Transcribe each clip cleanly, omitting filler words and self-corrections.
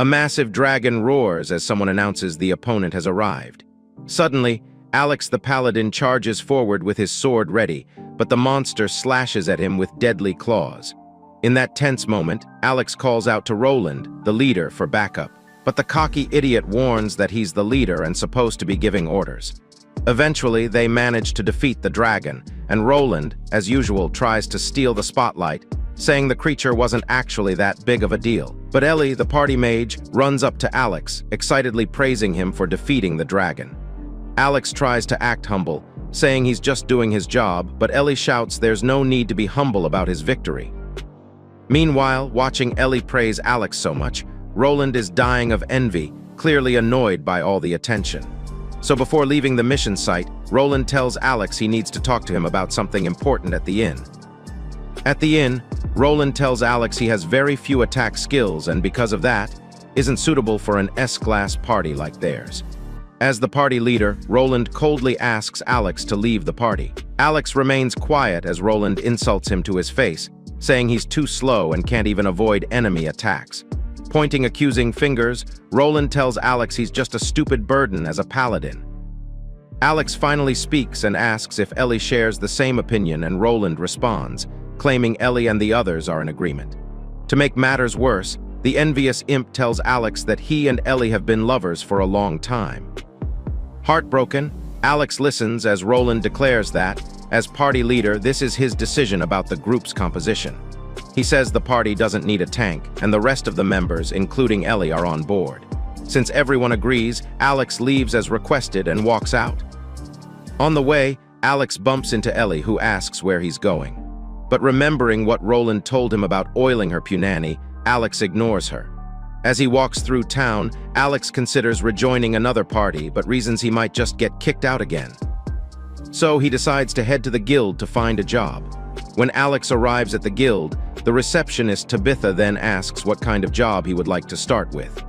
A massive dragon roars as someone announces the opponent has arrived. Suddenly, Alex the Paladin charges forward with his sword ready, but the monster slashes at him with deadly claws. In that tense moment, Alex calls out to Roland, the leader, for backup, but the cocky idiot warns that he's the leader and supposed to be giving orders. Eventually, they manage to defeat the dragon, and Roland, as usual, tries to steal the spotlight, saying the creature wasn't actually that big of a deal. But Ellie, the party mage, runs up to Alex, excitedly praising him for defeating the dragon. Alex tries to act humble, saying he's just doing his job, but Ellie shouts there's no need to be humble about his victory. Meanwhile, watching Ellie praise Alex so much, Roland is dying of envy, clearly annoyed by all the attention. So before leaving the mission site, Roland tells Alex he needs to talk to him about something important at the inn. At the inn, Roland tells Alex he has very few attack skills and because of that, isn't suitable for an S-class party like theirs. As the party leader, Roland coldly asks Alex to leave the party. Alex remains quiet as Roland insults him to his face, saying he's too slow and can't even avoid enemy attacks. Pointing accusing fingers, Roland tells Alex he's just a stupid burden as a paladin. Alex finally speaks and asks if Ellie shares the same opinion, and Roland responds, claiming Ellie and the others are in agreement. To make matters worse, the envious imp tells Alex that he and Ellie have been lovers for a long time. Heartbroken, Alex listens as Roland declares that, as party leader, this is his decision about the group's composition. He says the party doesn't need a tank, and the rest of the members, including Ellie, are on board. Since everyone agrees, Alex leaves as requested and walks out. On the way, Alex bumps into Ellie, who asks where he's going. But remembering what Roland told him about oiling her punani, Alex ignores her. As he walks through town, Alex considers rejoining another party, but reasons he might just get kicked out again. So he decides to head to the guild to find a job. When Alex arrives at the guild, the receptionist Tabitha then asks what kind of job he would like to start with.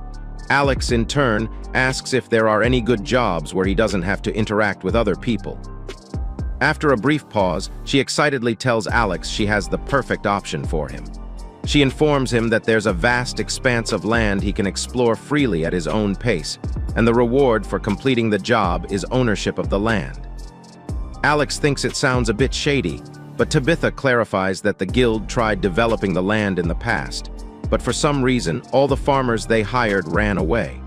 Alex, in turn, asks if there are any good jobs where he doesn't have to interact with other people. After a brief pause, she excitedly tells Alex she has the perfect option for him. She informs him that there's a vast expanse of land he can explore freely at his own pace, and the reward for completing the job is ownership of the land. Alex thinks it sounds a bit shady, but Tabitha clarifies that the guild tried developing the land in the past, but for some reason, all the farmers they hired ran away.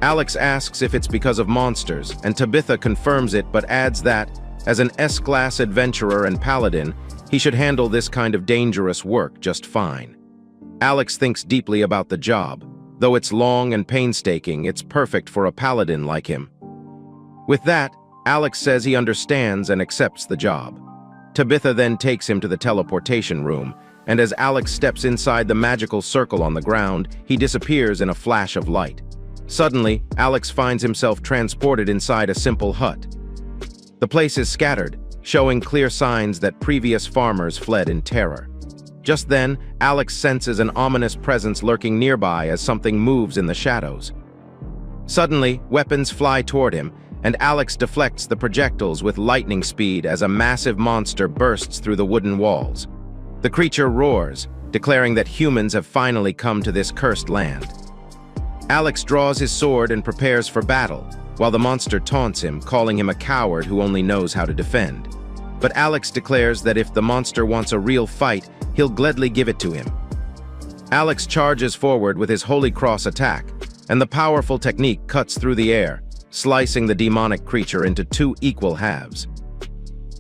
Alex asks if it's because of monsters, and Tabitha confirms it but adds that, as an S-class adventurer and paladin, he should handle this kind of dangerous work just fine. Alex thinks deeply about the job. Though it's long and painstaking, it's perfect for a paladin like him. With that, Alex says he understands and accepts the job. Tabitha then takes him to the teleportation room, and as Alex steps inside the magical circle on the ground, he disappears in a flash of light. Suddenly, Alex finds himself transported inside a simple hut. The place is scattered, showing clear signs that previous farmers fled in terror. Just then, Alex senses an ominous presence lurking nearby as something moves in the shadows. Suddenly, weapons fly toward him, and Alex deflects the projectiles with lightning speed as a massive monster bursts through the wooden walls. The creature roars, declaring that humans have finally come to this cursed land. Alex draws his sword and prepares for battle, while the monster taunts him, calling him a coward who only knows how to defend. But Alex declares that if the monster wants a real fight, he'll gladly give it to him. Alex charges forward with his Holy Cross attack, and the powerful technique cuts through the air, slicing the demonic creature into two equal halves.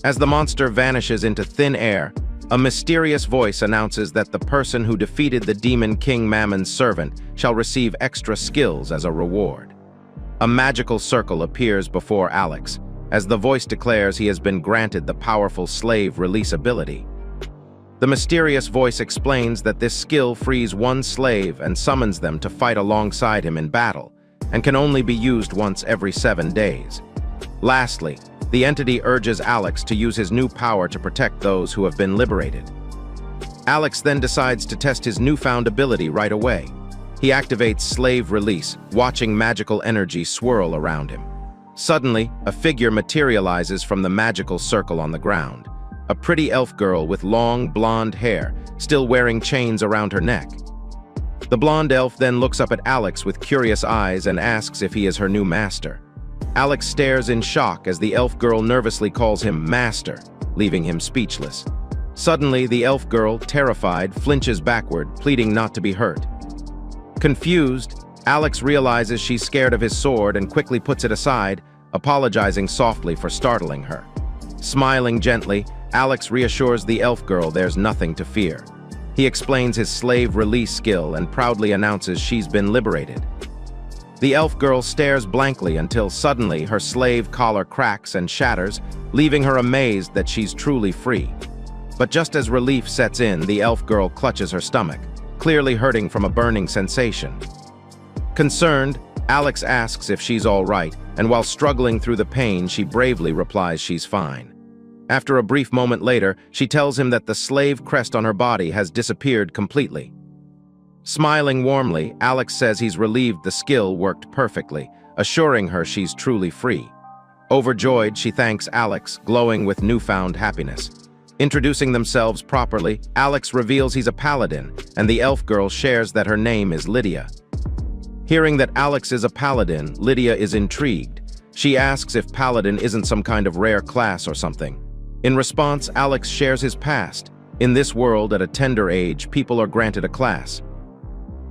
As the monster vanishes into thin air, a mysterious voice announces that the person who defeated the demon King Mammon's servant shall receive extra skills as a reward. A magical circle appears before Alex, as the voice declares he has been granted the powerful slave release ability. The mysterious voice explains that this skill frees one slave and summons them to fight alongside him in battle, and can only be used once every 7 days. Lastly, the entity urges Alex to use his new power to protect those who have been liberated. Alex then decides to test his newfound ability right away. He activates Slave Release, watching magical energy swirl around him. Suddenly, a figure materializes from the magical circle on the ground. A pretty elf girl with long, blonde hair, still wearing chains around her neck. The blonde elf then looks up at Alex with curious eyes and asks if he is her new master. Alex stares in shock as the elf girl nervously calls him master, leaving him speechless. Suddenly, the elf girl, terrified, flinches backward, pleading not to be hurt. Confused, Alex realizes she's scared of his sword and quickly puts it aside, apologizing softly for startling her. Smiling gently, Alex reassures the elf girl there's nothing to fear. He explains his slave release skill and proudly announces she's been liberated. The elf girl stares blankly until suddenly her slave collar cracks and shatters, leaving her amazed that she's truly free. But just as relief sets in, the elf girl clutches her stomach, clearly hurting from a burning sensation. Concerned, Alex asks if she's all right, and while struggling through the pain, she bravely replies she's fine. After a brief moment later, she tells him that the slave crest on her body has disappeared completely. Smiling warmly, Alex says he's relieved the skill worked perfectly, assuring her she's truly free. Overjoyed, she thanks Alex, glowing with newfound happiness. Introducing themselves properly, Alex reveals he's a paladin, and the elf girl shares that her name is Lydia. Hearing that Alex is a paladin, Lydia is intrigued. She asks if paladin isn't some kind of rare class or something. In response, Alex shares his past. In this world, at a tender age, people are granted a class.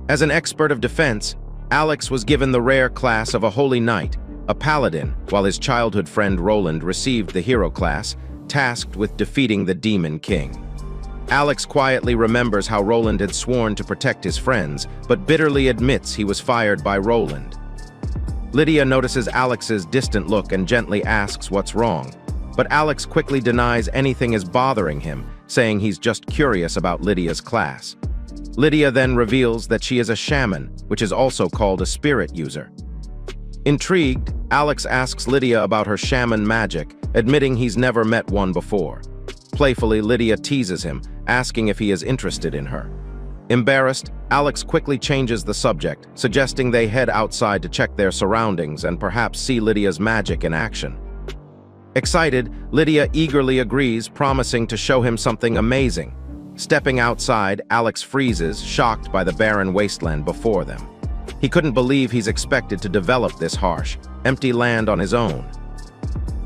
As an expert of defense, Alex was given the rare class of a holy knight, a paladin, while his childhood friend Roland received the hero class, tasked with defeating the Demon King. Alex quietly remembers how Roland had sworn to protect his friends, but bitterly admits he was fired by Roland. Lydia notices Alex's distant look and gently asks what's wrong, but Alex quickly denies anything is bothering him, saying he's just curious about Lydia's class. Lydia then reveals that she is a shaman, which is also called a spirit user. Intrigued, Alex asks Lydia about her shaman magic, admitting he's never met one before. Playfully, Lydia teases him, asking if he is interested in her. Embarrassed, Alex quickly changes the subject, suggesting they head outside to check their surroundings and perhaps see Lydia's magic in action. Excited, Lydia eagerly agrees, promising to show him something amazing. Stepping outside, Alex freezes, shocked by the barren wasteland before them. He couldn't believe he's expected to develop this harsh, empty land on his own.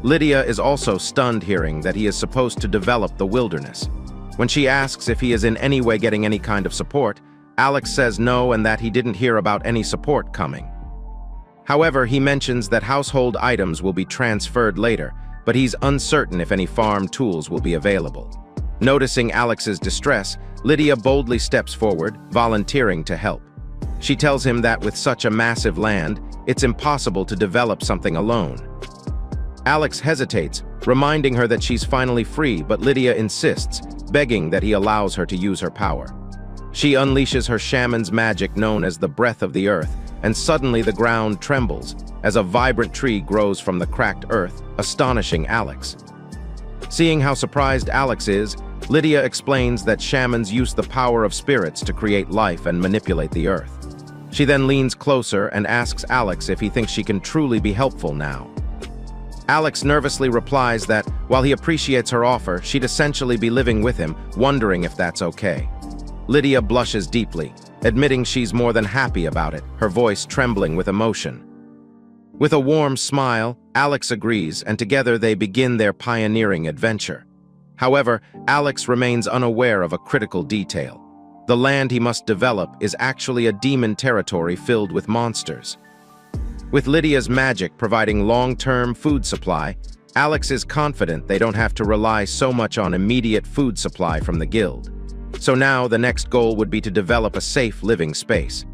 Lydia is also stunned hearing that he is supposed to develop the wilderness. When she asks if he is in any way getting any kind of support, Alex says no and that he didn't hear about any support coming. However, he mentions that household items will be transferred later, but he's uncertain if any farm tools will be available. Noticing Alex's distress, Lydia boldly steps forward, volunteering to help. She tells him that with such a massive land, it's impossible to develop something alone. Alex hesitates, reminding her that she's finally free, but Lydia insists, begging that he allows her to use her power. She unleashes her shaman's magic known as the breath of the earth, and suddenly the ground trembles as a vibrant tree grows from the cracked earth, astonishing Alex. Seeing how surprised Alex is, Lydia explains that shamans use the power of spirits to create life and manipulate the earth. She then leans closer and asks Alex if he thinks she can truly be helpful now. Alex nervously replies that, while he appreciates her offer, she'd essentially be living with him, wondering if that's okay. Lydia blushes deeply, admitting she's more than happy about it, her voice trembling with emotion. With a warm smile, Alex agrees, and together they begin their pioneering adventure. However, Alex remains unaware of a critical detail. The land he must develop is actually a demon territory filled with monsters. With Lydia's magic providing long-term food supply, Alex is confident they don't have to rely so much on immediate food supply from the guild. So now the next goal would be to develop a safe living space.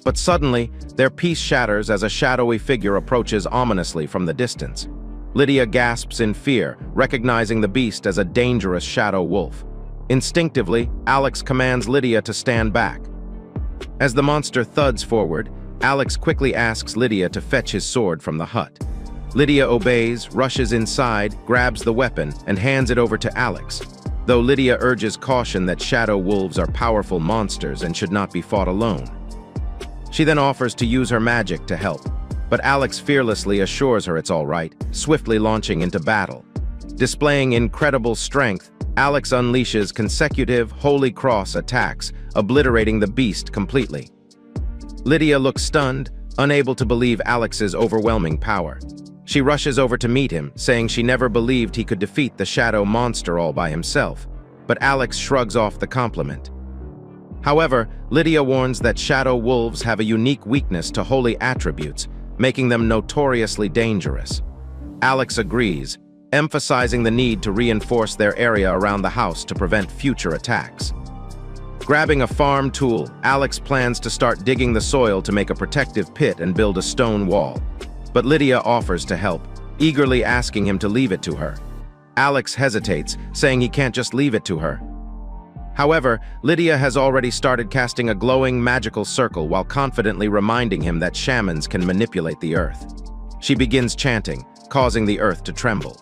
But suddenly, their peace shatters as a shadowy figure approaches ominously from the distance. Lydia gasps in fear, recognizing the beast as a dangerous shadow wolf. Instinctively, Alex commands Lydia to stand back. As the monster thuds forward, Alex quickly asks Lydia to fetch his sword from the hut. Lydia obeys, rushes inside, grabs the weapon, and hands it over to Alex, though Lydia urges caution that shadow wolves are powerful monsters and should not be fought alone. She then offers to use her magic to help, but Alex fearlessly assures her it's all right, swiftly launching into battle. Displaying incredible strength, Alex unleashes consecutive Holy Cross attacks, obliterating the beast completely. Lydia looks stunned, unable to believe Alex's overwhelming power. She rushes over to meet him, saying she never believed he could defeat the shadow monster all by himself, but Alex shrugs off the compliment. However, Lydia warns that shadow wolves have a unique weakness to holy attributes, making them notoriously dangerous. Alex agrees, emphasizing the need to reinforce their area around the house to prevent future attacks. Grabbing a farm tool, Alex plans to start digging the soil to make a protective pit and build a stone wall. But Lydia offers to help, eagerly asking him to leave it to her. Alex hesitates, saying he can't just leave it to her. However, Lydia has already started casting a glowing magical circle while confidently reminding him that shamans can manipulate the earth. She begins chanting, causing the earth to tremble.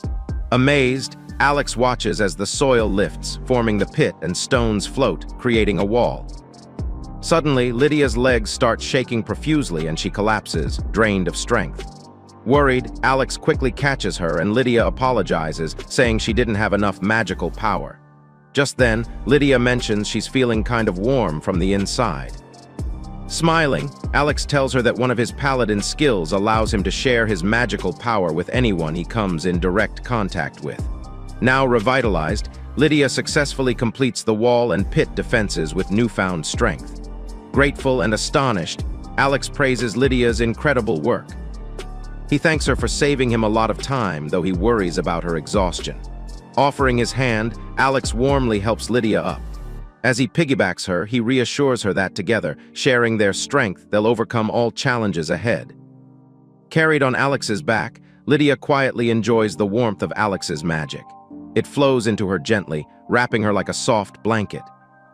Amazed, Alex watches as the soil lifts, forming the pit and stones float, creating a wall. Suddenly, Lydia's legs start shaking profusely and she collapses, drained of strength. Worried, Alex quickly catches her and Lydia apologizes, saying she didn't have enough magical power. Just then, Lydia mentions she's feeling kind of warm from the inside. Smiling, Alex tells her that one of his paladin skills allows him to share his magical power with anyone he comes in direct contact with. Now revitalized, Lydia successfully completes the wall and pit defenses with newfound strength. Grateful and astonished, Alex praises Lydia's incredible work. He thanks her for saving him a lot of time, though he worries about her exhaustion. Offering his hand, Alex warmly helps Lydia up. As he piggybacks her, he reassures her that together, sharing their strength, they'll overcome all challenges ahead. Carried on Alex's back, Lydia quietly enjoys the warmth of Alex's magic. It flows into her gently, wrapping her like a soft blanket.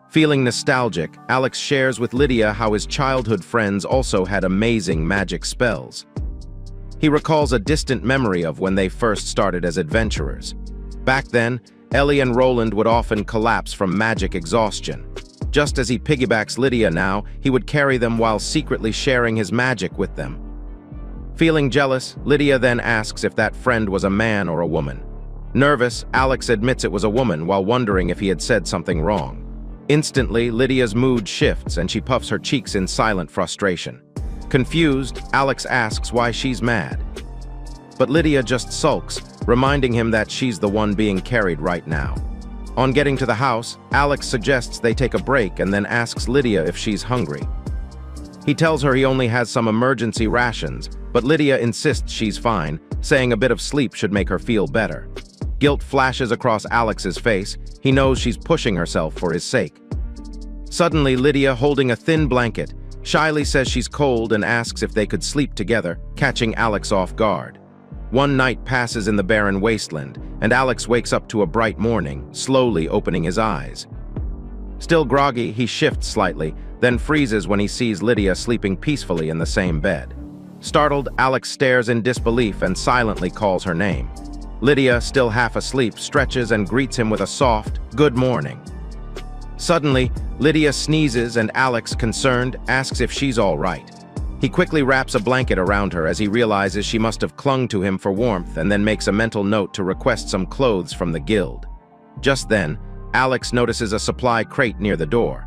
Feeling nostalgic, Alex shares with Lydia how his childhood friends also had amazing magic spells. He recalls a distant memory of when they first started as adventurers. Back then, Ellie and Roland would often collapse from magic exhaustion. Just as he piggybacks Lydia now, he would carry them while secretly sharing his magic with them. Feeling jealous, Lydia then asks if that friend was a man or a woman. Nervous, Alex admits it was a woman while wondering if he had said something wrong. Instantly, Lydia's mood shifts and she puffs her cheeks in silent frustration. Confused, Alex asks why she's mad. But Lydia just sulks, reminding him that she's the one being carried right now. On getting to the house, Alex suggests they take a break and then asks Lydia if she's hungry. He tells her he only has some emergency rations, but Lydia insists she's fine, saying a bit of sleep should make her feel better. Guilt flashes across Alex's face. He knows she's pushing herself for his sake. Suddenly, Lydia, holding a thin blanket, shyly says she's cold and asks if they could sleep together, catching Alex off guard. One night passes in the barren wasteland, and Alex wakes up to a bright morning, slowly opening his eyes. Still groggy, he shifts slightly, then freezes when he sees Lydia sleeping peacefully in the same bed. Startled, Alex stares in disbelief and silently calls her name. Lydia, still half asleep, stretches and greets him with a soft, "Good morning." Suddenly, Lydia sneezes and Alex, concerned, asks if she's all right. He quickly wraps a blanket around her as he realizes she must have clung to him for warmth and then makes a mental note to request some clothes from the guild. Just then, Alex notices a supply crate near the door.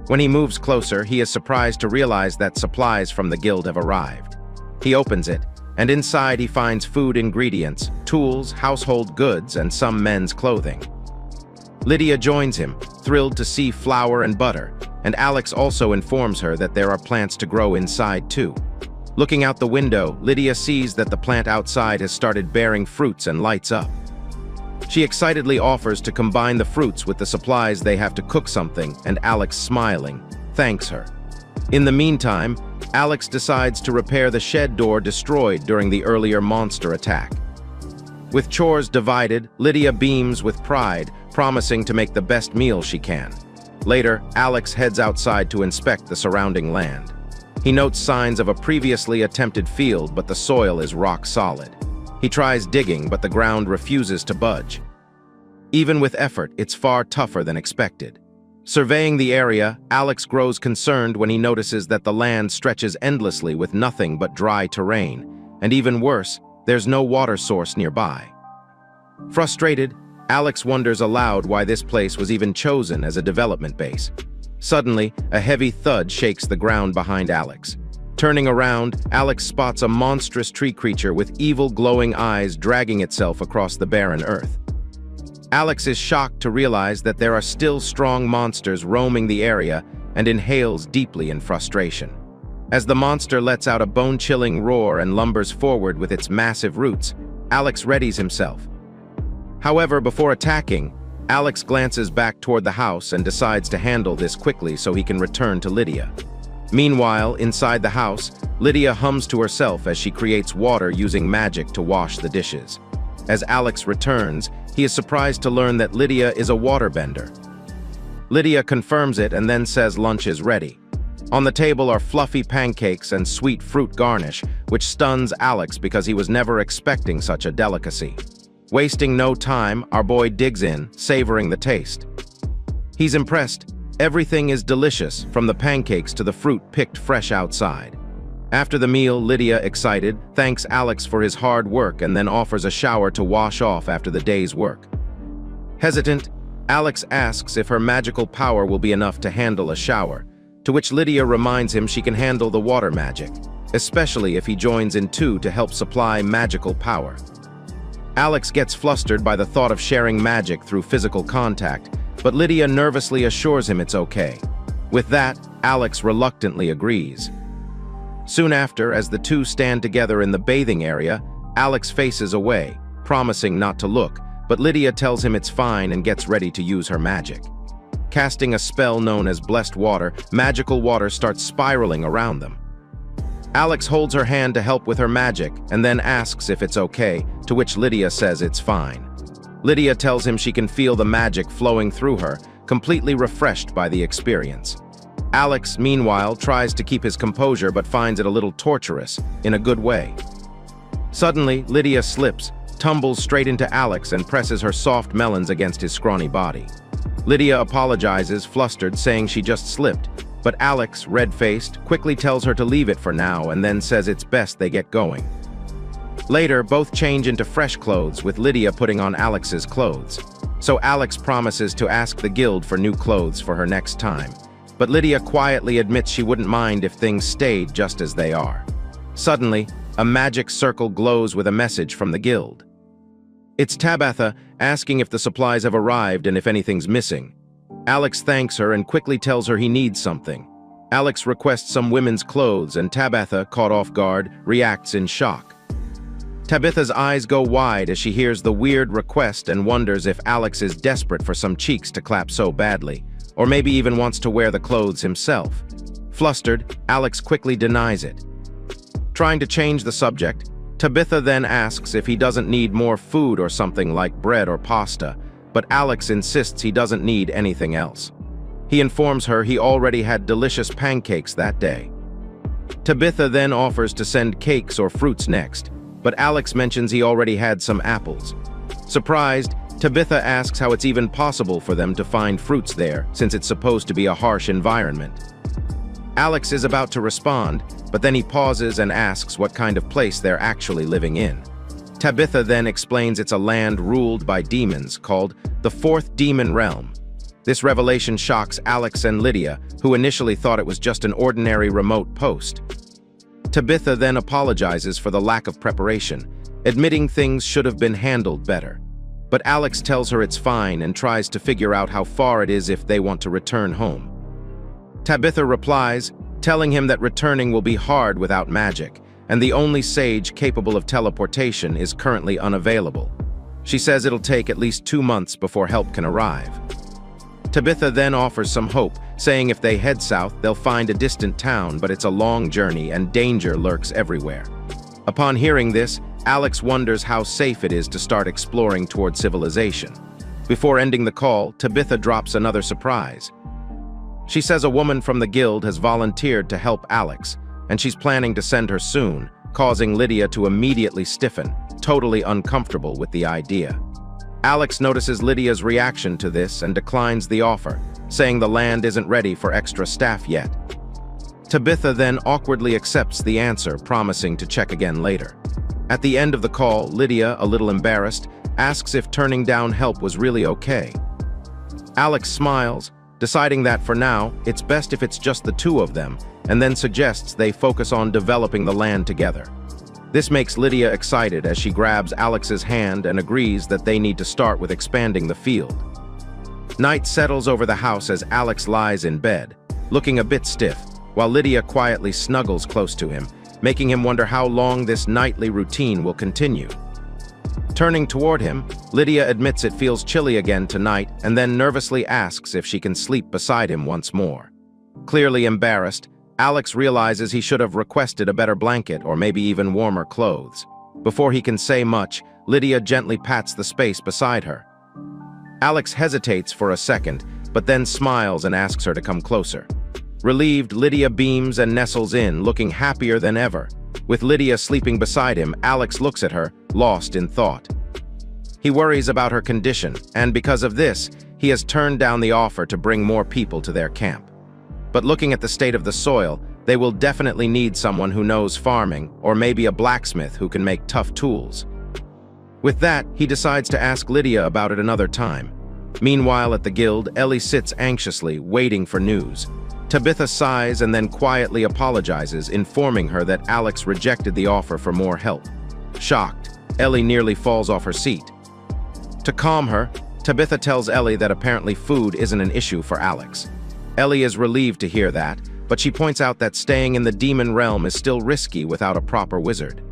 When he moves closer, he is surprised to realize that supplies from the guild have arrived. He opens it, and inside he finds food ingredients, tools, household goods, and some men's clothing. Lydia joins him, thrilled to see flour and butter, and Alex also informs her that there are plants to grow inside too. Looking out the window, Lydia sees that the plant outside has started bearing fruits and lights up. She excitedly offers to combine the fruits with the supplies they have to cook something, and Alex, smiling, thanks her. In the meantime, Alex decides to repair the shed door destroyed during the earlier monster attack. With chores divided, Lydia beams with pride, promising to make the best meal she can. Later, Alex heads outside to inspect the surrounding land. He notes signs of a previously attempted field, but the soil is rock solid. He tries digging, but the ground refuses to budge. Even with effort, it's far tougher than expected. Surveying the area, Alex grows concerned when he notices that the land stretches endlessly with nothing but dry terrain, and even worse, there's no water source nearby. Frustrated, Alex wonders aloud why this place was even chosen as a development base. Suddenly, a heavy thud shakes the ground behind Alex. Turning around, Alex spots a monstrous tree creature with evil glowing eyes dragging itself across the barren earth. Alex is shocked to realize that there are still strong monsters roaming the area and inhales deeply in frustration. As the monster lets out a bone-chilling roar and lumbers forward with its massive roots, Alex readies himself. However, before attacking, Alex glances back toward the house and decides to handle this quickly so he can return to Lydia. Meanwhile, inside the house, Lydia hums to herself as she creates water using magic to wash the dishes. As Alex returns, he is surprised to learn that Lydia is a waterbender. Lydia confirms it and then says lunch is ready. On the table are fluffy pancakes and sweet fruit garnish, which stuns Alex because he was never expecting such a delicacy. Wasting no time, our boy digs in, savoring the taste. He's impressed. Everything is delicious, from the pancakes to the fruit picked fresh outside. After the meal, Lydia, excited, thanks Alex for his hard work and then offers a shower to wash off after the day's work. Hesitant, Alex asks if her magical power will be enough to handle a shower, to which Lydia reminds him she can handle the water magic, especially if he joins in too to help supply magical power. Alex gets flustered by the thought of sharing magic through physical contact, but Lydia nervously assures him it's okay. With that, Alex reluctantly agrees. Soon after, as the two stand together in the bathing area, Alex faces away, promising not to look, but Lydia tells him it's fine and gets ready to use her magic. Casting a spell known as Blessed Water, magical water starts spiraling around them. Alex holds her hand to help with her magic and then asks if it's okay, to which Lydia says it's fine. Lydia tells him she can feel the magic flowing through her, completely refreshed by the experience. Alex, meanwhile, tries to keep his composure but finds it a little torturous, in a good way. Suddenly, Lydia slips, tumbles straight into Alex and presses her soft melons against his scrawny body. Lydia apologizes, flustered, saying she just slipped, but Alex, red-faced, quickly tells her to leave it for now and then says it's best they get going. Later, both change into fresh clothes, with Lydia putting on Alex's clothes. So Alex promises to ask the guild for new clothes for her next time. But Lydia quietly admits she wouldn't mind if things stayed just as they are. Suddenly, a magic circle glows with a message from the guild. It's Tabitha, asking if the supplies have arrived and if anything's missing. Alex thanks her and quickly tells her he needs something. Alex requests some women's clothes and Tabitha, caught off guard, reacts in shock. Tabitha's eyes go wide as she hears the weird request and wonders if Alex is desperate for some cheeks to clap so badly, or maybe even wants to wear the clothes himself. Flustered, Alex quickly denies it. Trying to change the subject, Tabitha then asks if he doesn't need more food or something like bread or pasta, but Alex insists he doesn't need anything else. He informs her he already had delicious pancakes that day. Tabitha then offers to send cakes or fruits next, but Alex mentions he already had some apples. Surprised, Tabitha asks how it's even possible for them to find fruits there, since it's supposed to be a harsh environment. Alex is about to respond, but then he pauses and asks what kind of place they're actually living in. Tabitha then explains it's a land ruled by demons called the Fourth Demon Realm. This revelation shocks Alex and Lydia, who initially thought it was just an ordinary remote post. Tabitha then apologizes for the lack of preparation, admitting things should have been handled better. But Alex tells her it's fine and tries to figure out how far it is if they want to return home. Tabitha replies, telling him that returning will be hard without magic, and the only sage capable of teleportation is currently unavailable. She says it'll take at least 2 months before help can arrive. Tabitha then offers some hope, saying if they head south, they'll find a distant town, but it's a long journey and danger lurks everywhere. Upon hearing this, Alex wonders how safe it is to start exploring toward civilization. Before ending the call, Tabitha drops another surprise. She says a woman from the guild has volunteered to help Alex, and she's planning to send her soon, causing Lydia to immediately stiffen, totally uncomfortable with the idea. Alex notices Lydia's reaction to this and declines the offer, saying the land isn't ready for extra staff yet. Tabitha then awkwardly accepts the answer, promising to check again later. At the end of the call, Lydia, a little embarrassed, asks if turning down help was really okay. Alex smiles, deciding that for now, it's best if it's just the two of them, and then suggests they focus on developing the land together. This makes Lydia excited as she grabs Alex's hand and agrees that they need to start with expanding the field. Night settles over the house as Alex lies in bed, looking a bit stiff, while Lydia quietly snuggles close to him, making him wonder how long this nightly routine will continue. Turning toward him, Lydia admits it feels chilly again tonight and then nervously asks if she can sleep beside him once more. Clearly embarrassed, Alex realizes he should have requested a better blanket or maybe even warmer clothes. Before he can say much, Lydia gently pats the space beside her. Alex hesitates for a second, but then smiles and asks her to come closer. Relieved, Lydia beams and nestles in, looking happier than ever. With Lydia sleeping beside him, Alex looks at her, lost in thought. He worries about her condition, and because of this, he has turned down the offer to bring more people to their camp. But looking at the state of the soil, they will definitely need someone who knows farming, or maybe a blacksmith who can make tough tools. With that, he decides to ask Lydia about it another time. Meanwhile, at the guild, Ellie sits anxiously, waiting for news. Tabitha sighs and then quietly apologizes, informing her that Alex rejected the offer for more help. Shocked, Ellie nearly falls off her seat. To calm her, Tabitha tells Ellie that apparently food isn't an issue for Alex. Ellie is relieved to hear that, but she points out that staying in the demon realm is still risky without a proper wizard.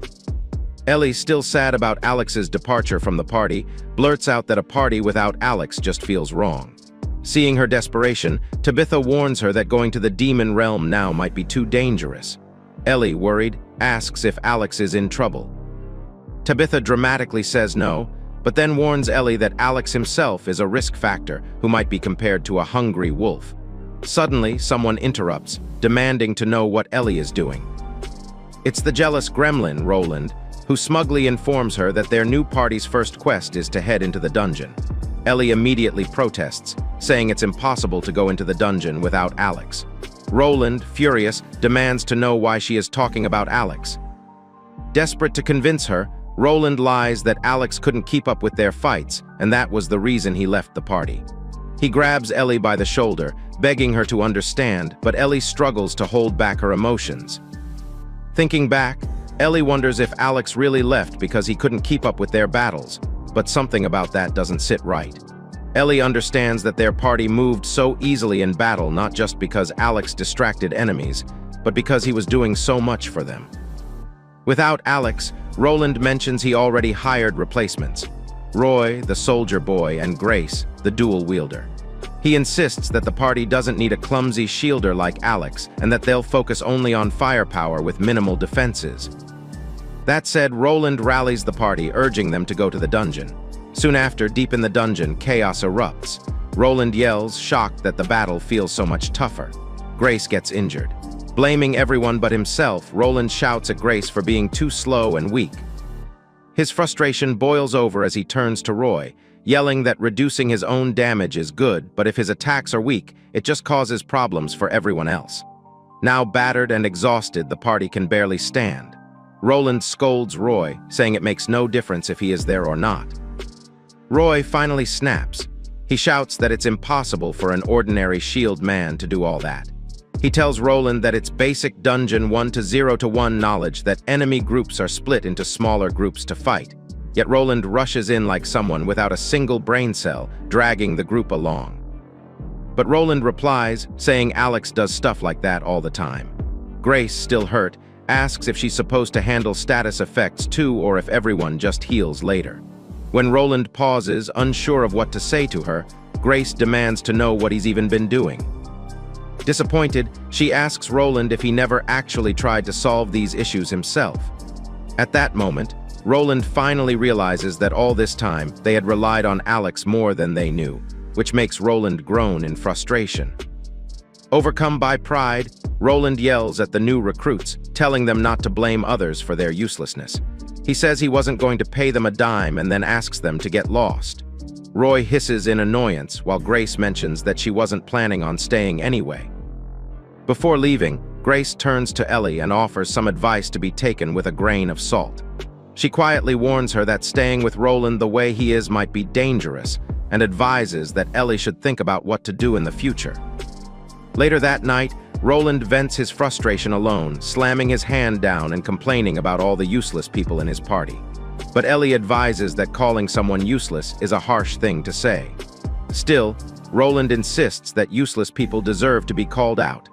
Ellie, still sad about Alex's departure from the party, blurts out that a party without Alex just feels wrong. Seeing her desperation, Tabitha warns her that going to the demon realm now might be too dangerous. Ellie, worried, asks if Alex is in trouble. Tabitha dramatically says no, but then warns Ellie that Alex himself is a risk factor who might be compared to a hungry wolf. Suddenly, someone interrupts, demanding to know what Ellie is doing. It's the jealous gremlin, Roland, who smugly informs her that their new party's first quest is to head into the dungeon. Ellie immediately protests, saying it's impossible to go into the dungeon without Alex. Roland, furious, demands to know why she is talking about Alex. Desperate to convince her, Roland lies that Alex couldn't keep up with their fights, and that was the reason he left the party. He grabs Ellie by the shoulder, begging her to understand, but Ellie struggles to hold back her emotions. Thinking back, Ellie wonders if Alex really left because he couldn't keep up with their battles, but something about that doesn't sit right. Ellie understands that their party moved so easily in battle not just because Alex distracted enemies, but because he was doing so much for them. Without Alex, Roland mentions he already hired replacements: Roy, the soldier boy, and Grace, the dual wielder. He insists that the party doesn't need a clumsy shielder like Alex and that they'll focus only on firepower with minimal defenses. That said, Roland rallies the party, urging them to go to the dungeon. Soon after, deep in the dungeon, chaos erupts. Roland yells, shocked that the battle feels so much tougher. Grace gets injured. Blaming everyone but himself, Roland shouts at Grace for being too slow and weak. His frustration boils over as he turns to Roy, yelling that reducing his own damage is good, but if his attacks are weak, it just causes problems for everyone else. Now battered and exhausted, the party can barely stand. Roland scolds Roy, saying it makes no difference if he is there or not. Roy finally snaps. He shouts that it's impossible for an ordinary shield man to do all that. He tells Roland that it's basic dungeon 1-0-1 knowledge that enemy groups are split into smaller groups to fight. Yet Roland rushes in like someone without a single brain cell, dragging the group along. But Roland replies, saying Alex does stuff like that all the time. Grace, still hurt, asks if she's supposed to handle status effects too or if everyone just heals later. When Roland pauses, unsure of what to say to her, Grace demands to know what he's even been doing. Disappointed, she asks Roland if he never actually tried to solve these issues himself. At that moment, Roland finally realizes that all this time they had relied on Alex more than they knew, which makes Roland groan in frustration. Overcome by pride, Roland yells at the new recruits, telling them not to blame others for their uselessness. He says he wasn't going to pay them a dime and then asks them to get lost. Roy hisses in annoyance while Grace mentions that she wasn't planning on staying anyway. Before leaving, Grace turns to Ellie and offers some advice to be taken with a grain of salt. She quietly warns her that staying with Roland the way he is might be dangerous, and advises that Ellie should think about what to do in the future. Later that night, Roland vents his frustration alone, slamming his hand down and complaining about all the useless people in his party. But Ellie advises that calling someone useless is a harsh thing to say. Still, Roland insists that useless people deserve to be called out.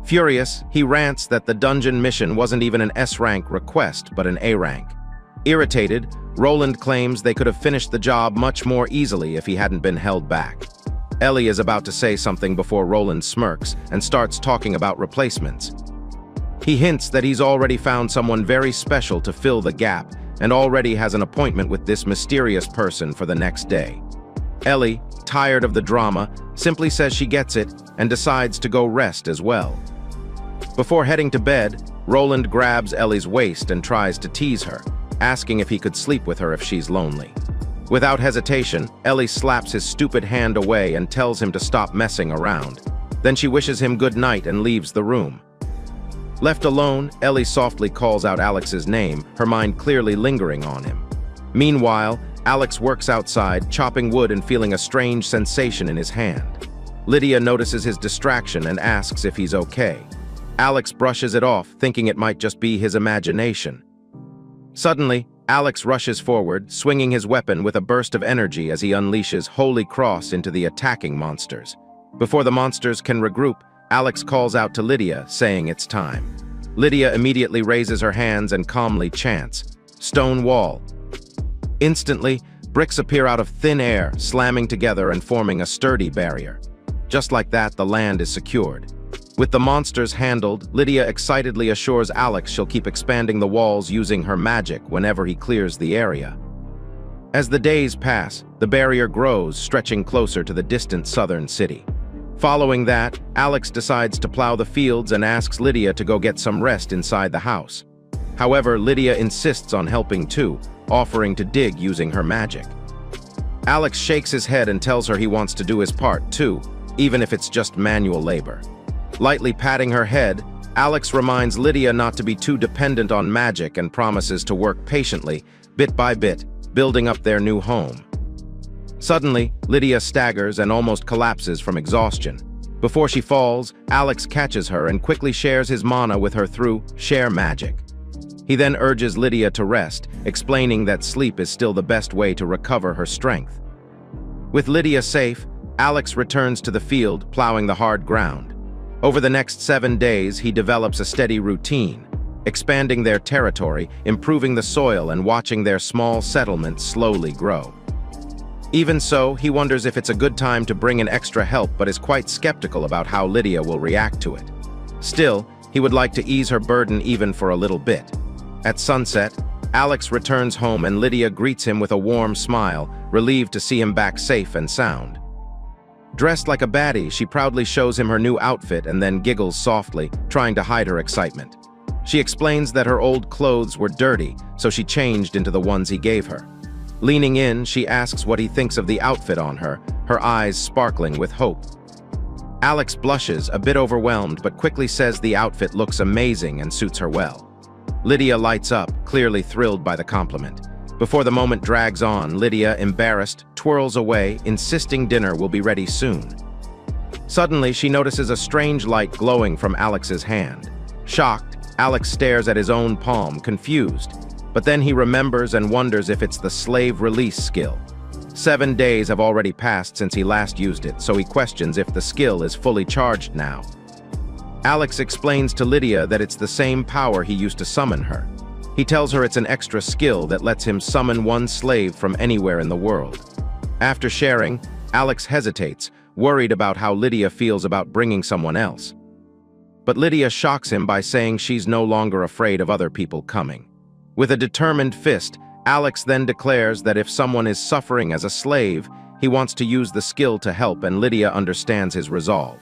Furious, he rants that the dungeon mission wasn't even an S-rank request, but an A-rank. Irritated, Roland claims they could have finished the job much more easily if he hadn't been held back. Ellie is about to say something before Roland smirks and starts talking about replacements. He hints that he's already found someone very special to fill the gap and already has an appointment with this mysterious person for the next day. Ellie, tired of the drama, simply says she gets it and decides to go rest as well. Before heading to bed, Roland grabs Ellie's waist and tries to tease her, asking if he could sleep with her if she's lonely. Without hesitation, Ellie slaps his stupid hand away and tells him to stop messing around. Then she wishes him good night and leaves the room. Left alone, Ellie softly calls out Alex's name, her mind clearly lingering on him. Meanwhile, Alex works outside, chopping wood and feeling a strange sensation in his hand. Lydia notices his distraction and asks if he's okay. Alex brushes it off, thinking it might just be his imagination. Suddenly, Alex rushes forward, swinging his weapon with a burst of energy as he unleashes Holy Cross into the attacking monsters. Before the monsters can regroup, Alex calls out to Lydia, saying it's time. Lydia immediately raises her hands and calmly chants, "Stone wall." Instantly, bricks appear out of thin air, slamming together and forming a sturdy barrier. Just like that, the land is secured. With the monsters handled, Lydia excitedly assures Alex she'll keep expanding the walls using her magic whenever he clears the area. As the days pass, the barrier grows, stretching closer to the distant southern city. Following that, Alex decides to plow the fields and asks Lydia to go get some rest inside the house. However, Lydia insists on helping too, offering to dig using her magic. Alex shakes his head and tells her he wants to do his part too, even if it's just manual labor. Lightly patting her head, Alex reminds Lydia not to be too dependent on magic and promises to work patiently, bit by bit, building up their new home. Suddenly, Lydia staggers and almost collapses from exhaustion. Before she falls, Alex catches her and quickly shares his mana with her through share magic. He then urges Lydia to rest, explaining that sleep is still the best way to recover her strength. With Lydia safe, Alex returns to the field, plowing the hard ground. Over the next 7 days, he develops a steady routine, expanding their territory, improving the soil, and watching their small settlement slowly grow. Even so, he wonders if it's a good time to bring in extra help, but is quite skeptical about how Lydia will react to it. Still, he would like to ease her burden even for a little bit. At sunset, Alex returns home and Lydia greets him with a warm smile, relieved to see him back safe and sound. Dressed like a baddie, she proudly shows him her new outfit and then giggles softly, trying to hide her excitement. She explains that her old clothes were dirty, so she changed into the ones he gave her. Leaning in, she asks what he thinks of the outfit on her, her eyes sparkling with hope. Alex blushes, a bit overwhelmed, but quickly says the outfit looks amazing and suits her well. Lydia lights up, clearly thrilled by the compliment. Before the moment drags on, Lydia, embarrassed, twirls away, insisting dinner will be ready soon. Suddenly, she notices a strange light glowing from Alex's hand. Shocked, Alex stares at his own palm, confused. But then he remembers and wonders if it's the slave release skill. 7 days have already passed since he last used it, so he questions if the skill is fully charged now. Alex explains to Lydia that it's the same power he used to summon her. He tells her it's an extra skill that lets him summon one slave from anywhere in the world. After sharing, Alex hesitates, worried about how Lydia feels about bringing someone else. But Lydia shocks him by saying she's no longer afraid of other people coming. With a determined fist, Alex then declares that if someone is suffering as a slave, he wants to use the skill to help, and Lydia understands his resolve.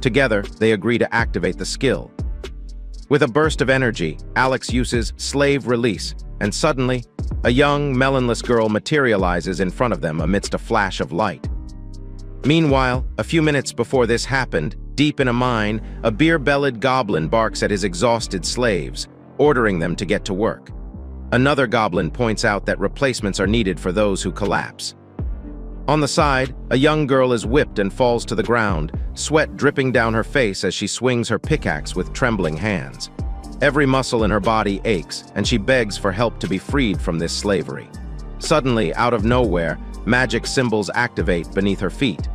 Together, they agree to activate the skill. With a burst of energy, Alex uses slave release, and suddenly, a young, melonless girl materializes in front of them amidst a flash of light. Meanwhile, a few minutes before this happened, deep in a mine, a beer-bellied goblin barks at his exhausted slaves, ordering them to get to work. Another goblin points out that replacements are needed for those who collapse. On the side, a young girl is whipped and falls to the ground, sweat dripping down her face as she swings her pickaxe with trembling hands. Every muscle in her body aches, and she begs for help to be freed from this slavery. Suddenly, out of nowhere, magic symbols activate beneath her feet.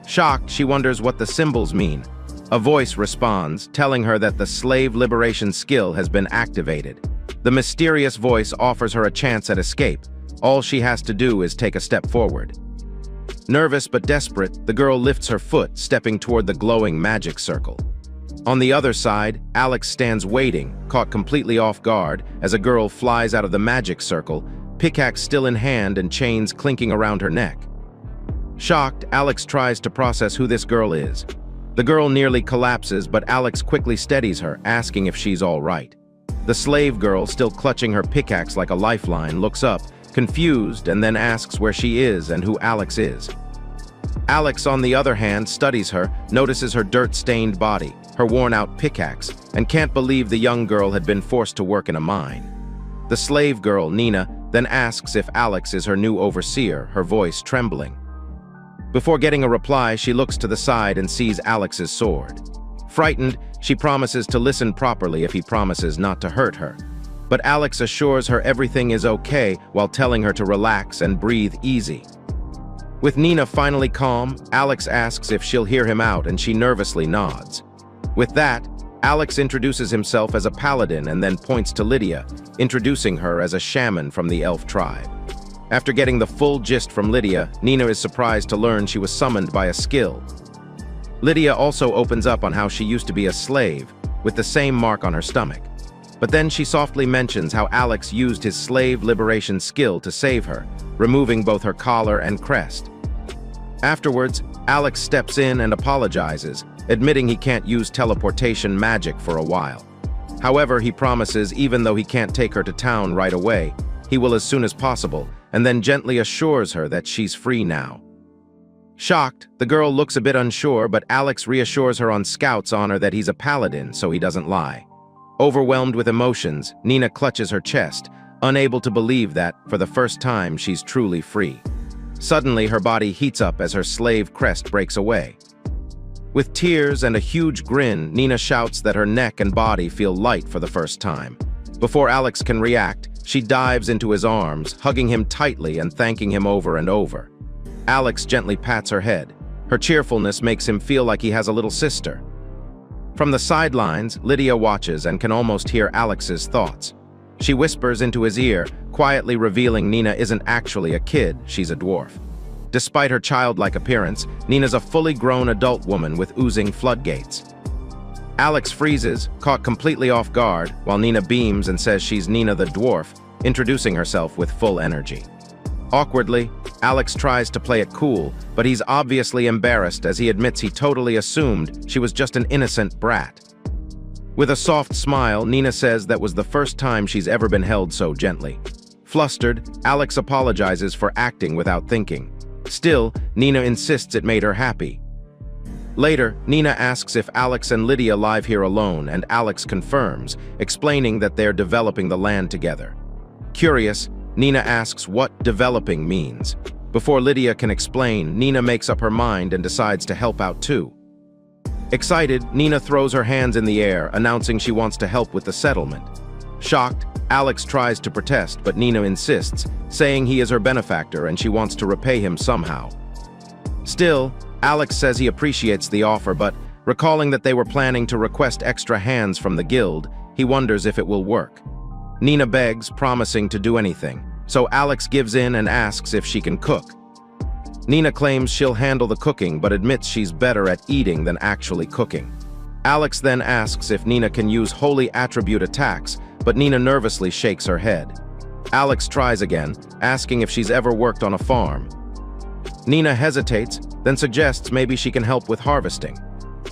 Shocked, she wonders what the symbols mean. A voice responds, telling her that the slave liberation skill has been activated. The mysterious voice offers her a chance at escape. All she has to do is take a step forward. Nervous but desperate, the girl lifts her foot, stepping toward the glowing magic circle. On the other side, Alex stands waiting, caught completely off guard, as a girl flies out of the magic circle, pickaxe still in hand and chains clinking around her neck. Shocked, Alex tries to process who this girl is. The girl nearly collapses, but Alex quickly steadies her, asking if she's all right. The slave girl, still clutching her pickaxe like a lifeline, looks up, confused, and then asks where she is and who Alex is. Alex, on the other hand, studies her, notices her dirt-stained body, her worn-out pickaxe, and can't believe the young girl had been forced to work in a mine. The slave girl, Nina, then asks if Alex is her new overseer, her voice trembling. Before getting a reply, she looks to the side and sees Alex's sword. Frightened, she promises to listen properly if he promises not to hurt her. But Alex assures her everything is okay while telling her to relax and breathe easy. With Nina finally calm, Alex asks if she'll hear him out, and she nervously nods. With that, Alex introduces himself as a paladin and then points to Lydia, introducing her as a shaman from the elf tribe. After getting the full gist from Lydia, Nina is surprised to learn she was summoned by a skill. Lydia also opens up on how she used to be a slave, with the same mark on her stomach. But then she softly mentions how Alex used his slave liberation skill to save her, removing both her collar and crest. Afterwards, Alex steps in and apologizes, admitting he can't use teleportation magic for a while. However, he promises even though he can't take her to town right away, he will as soon as possible, and then gently assures her that she's free now. Shocked, the girl looks a bit unsure, but Alex reassures her on Scout's honor that he's a paladin, so he doesn't lie. Overwhelmed with emotions, Nina clutches her chest, unable to believe that, for the first time, she's truly free. Suddenly, her body heats up as her slave crest breaks away. With tears and a huge grin, Nina shouts that her neck and body feel light for the first time. Before Alex can react, she dives into his arms, hugging him tightly and thanking him over and over. Alex gently pats her head. Her cheerfulness makes him feel like he has a little sister. From the sidelines, Lydia watches and can almost hear Alex's thoughts. She whispers into his ear, quietly revealing Nina isn't actually a kid, she's a dwarf. Despite her childlike appearance, Nina's a fully grown adult woman with oozing floodgates. Alex freezes, caught completely off guard, while Nina beams and says she's Nina the dwarf, introducing herself with full energy. Awkwardly, Alex tries to play it cool, but he's obviously embarrassed as he admits he totally assumed she was just an innocent brat. With a soft smile, Nina says that was the first time she's ever been held so gently. Flustered, Alex apologizes for acting without thinking. Still, Nina insists it made her happy. Later, Nina asks if Alex and Lydia live here alone, and Alex confirms, explaining that they're developing the land together. Curious, Nina asks what developing means. Before Lydia can explain, Nina makes up her mind and decides to help out too. Excited, Nina throws her hands in the air, announcing she wants to help with the settlement. Shocked, Alex tries to protest, but Nina insists, saying he is her benefactor and she wants to repay him somehow. Still, Alex says he appreciates the offer, but recalling that they were planning to request extra hands from the guild, he wonders if it will work. Nina begs, promising to do anything, so Alex gives in and asks if she can cook. Nina claims she'll handle the cooking, but admits she's better at eating than actually cooking. Alex then asks if Nina can use holy attribute attacks, but Nina nervously shakes her head. Alex tries again, asking if she's ever worked on a farm. Nina hesitates, then suggests maybe she can help with harvesting.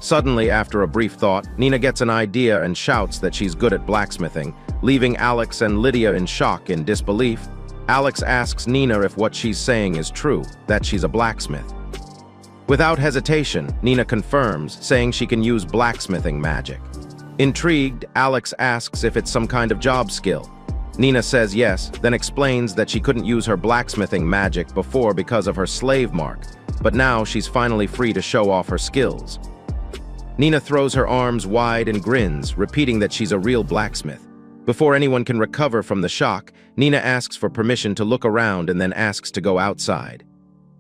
Suddenly, after a brief thought, Nina gets an idea and shouts that she's good at blacksmithing, leaving Alex and Lydia in shock and disbelief. Alex asks Nina if what she's saying is true, that she's a blacksmith. Without hesitation, Nina confirms, saying she can use blacksmithing magic. Intrigued, Alex asks if it's some kind of job skill. Nina says yes, then explains that she couldn't use her blacksmithing magic before because of her slave mark, but now she's finally free to show off her skills. Nina throws her arms wide and grins, repeating that she's a real blacksmith. Before anyone can recover from the shock, Nina asks for permission to look around and then asks to go outside.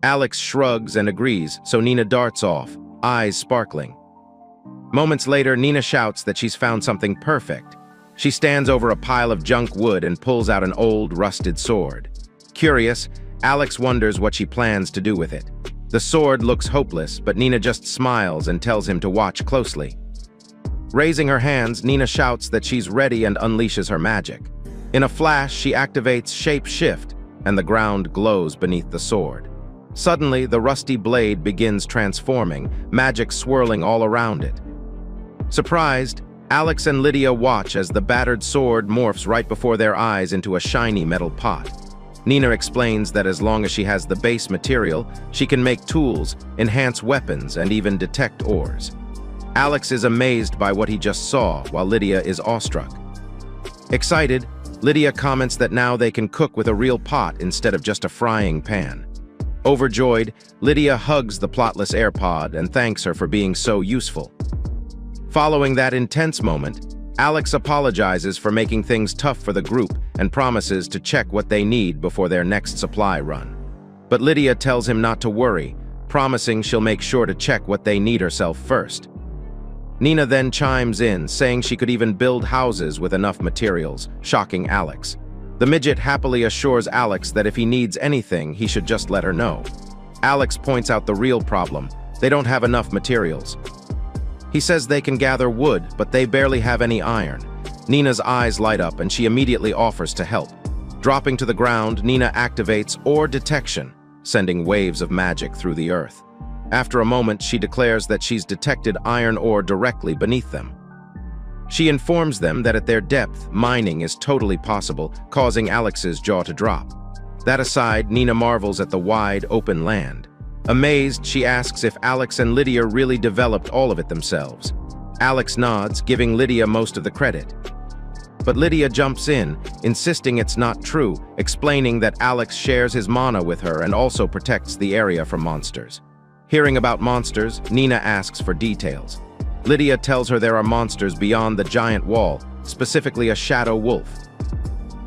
Alex shrugs and agrees, so Nina darts off, eyes sparkling. Moments later, Nina shouts that she's found something perfect. She stands over a pile of junk wood and pulls out an old, rusted sword. Curious, Alex wonders what she plans to do with it. The sword looks hopeless, but Nina just smiles and tells him to watch closely. Raising her hands, Nina shouts that she's ready and unleashes her magic. In a flash, she activates Shape Shift, and the ground glows beneath the sword. Suddenly, the rusty blade begins transforming, magic swirling all around it. Surprised, Alex and Lydia watch as the battered sword morphs right before their eyes into a shiny metal pot. Nina explains that as long as she has the base material, she can make tools, enhance weapons, and even detect ores. Alex is amazed by what he just saw, while Lydia is awestruck. Excited, Lydia comments that now they can cook with a real pot instead of just a frying pan. Overjoyed, Lydia hugs the plotless AirPod and thanks her for being so useful. Following that intense moment, Alex apologizes for making things tough for the group and promises to check what they need before their next supply run. But Lydia tells him not to worry, promising she'll make sure to check what they need herself first. Nina then chimes in, saying she could even build houses with enough materials, shocking Alex. The midget happily assures Alex that if he needs anything, he should just let her know. Alex points out the real problem: they don't have enough materials. He says they can gather wood, but they barely have any iron. Nina's eyes light up and she immediately offers to help. Dropping to the ground, Nina activates Ore Detection, sending waves of magic through the earth. After a moment, she declares that she's detected iron ore directly beneath them. She informs them that at their depth, mining is totally possible, causing Alex's jaw to drop. That aside, Nina marvels at the wide, open land. Amazed, she asks if Alex and Lydia really developed all of it themselves. Alex nods, giving Lydia most of the credit. But Lydia jumps in, insisting it's not true, explaining that Alex shares his mana with her and also protects the area from monsters. Hearing about monsters, Nina asks for details. Lydia tells her there are monsters beyond the giant wall, specifically a shadow wolf.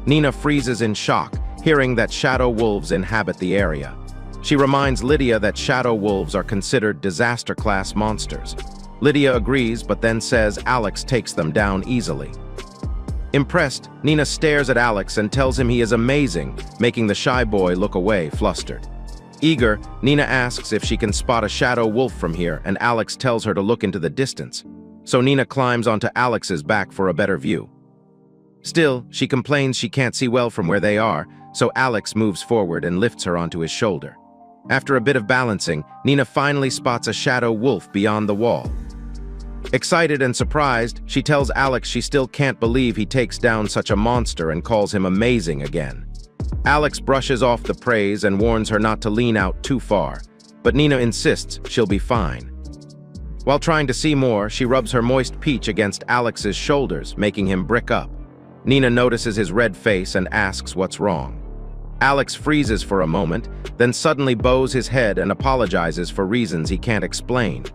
Nina freezes in shock, hearing that shadow wolves inhabit the area. She reminds Lydia that shadow wolves are considered disaster-class monsters. Lydia agrees, but then says Alex takes them down easily. Impressed, Nina stares at Alex and tells him he is amazing, making the shy boy look away, flustered. Eager, Nina asks if she can spot a shadow wolf from here, and Alex tells her to look into the distance. So Nina climbs onto Alex's back for a better view. Still, she complains she can't see well from where they are, so Alex moves forward and lifts her onto his shoulder. After a bit of balancing, Nina finally spots a shadow wolf beyond the wall. Excited and surprised, she tells Alex she still can't believe he takes down such a monster and calls him amazing again. Alex brushes off the praise and warns her not to lean out too far, but Nina insists she'll be fine. While trying to see more, she rubs her moist peach against Alex's shoulders, making him brick up. Nina notices his red face and asks what's wrong. Alex freezes for a moment, then suddenly bows his head and apologizes for reasons he can't explain.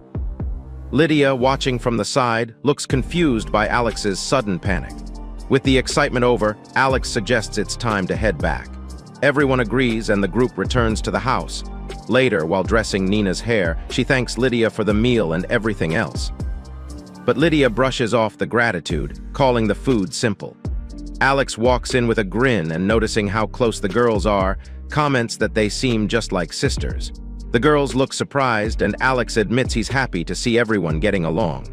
Lydia, watching from the side, looks confused by Alex's sudden panic. With the excitement over, Alex suggests it's time to head back. Everyone agrees and the group returns to the house. Later, while dressing Nina's hair, she thanks Lydia for the meal and everything else. But Lydia brushes off the gratitude, calling the food simple. Alex walks in with a grin and, noticing how close the girls are, comments that they seem just like sisters. The girls look surprised and Alex admits he's happy to see everyone getting along.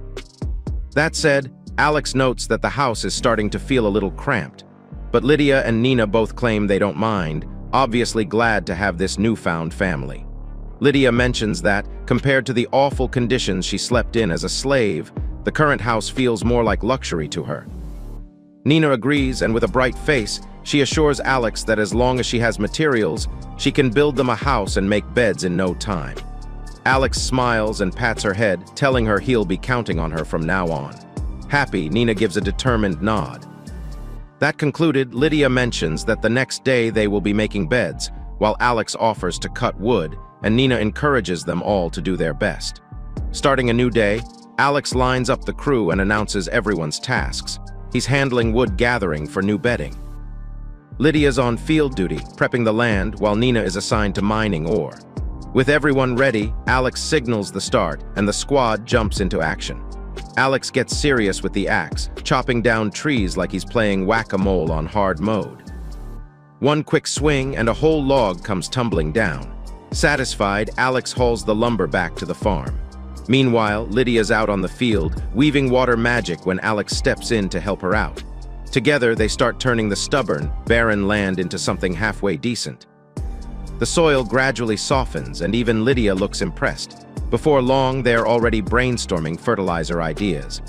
That said, Alex notes that the house is starting to feel a little cramped, but Lydia and Nina both claim they don't mind, obviously glad to have this newfound family. Lydia mentions that, compared to the awful conditions she slept in as a slave, the current house feels more like luxury to her. Nina agrees, and with a bright face, she assures Alex that as long as she has materials, she can build them a house and make beds in no time. Alex smiles and pats her head, telling her he'll be counting on her from now on. Happy, Nina gives a determined nod. That concluded, Lydia mentions that the next day they will be making beds, while Alex offers to cut wood, and Nina encourages them all to do their best. Starting a new day, Alex lines up the crew and announces everyone's tasks. He's handling wood gathering for new bedding. Lydia's on field duty, prepping the land, while Nina is assigned to mining ore. With everyone ready, Alex signals the start, and the squad jumps into action. Alex gets serious with the axe, chopping down trees like he's playing whack-a-mole on hard mode. One quick swing and a whole log comes tumbling down. Satisfied, Alex hauls the lumber back to the farm. Meanwhile, Lydia's out on the field, weaving water magic when Alex steps in to help her out. Together, they start turning the stubborn, barren land into something halfway decent. The soil gradually softens, and even Lydia looks impressed. Before long, they're already brainstorming fertilizer ideas.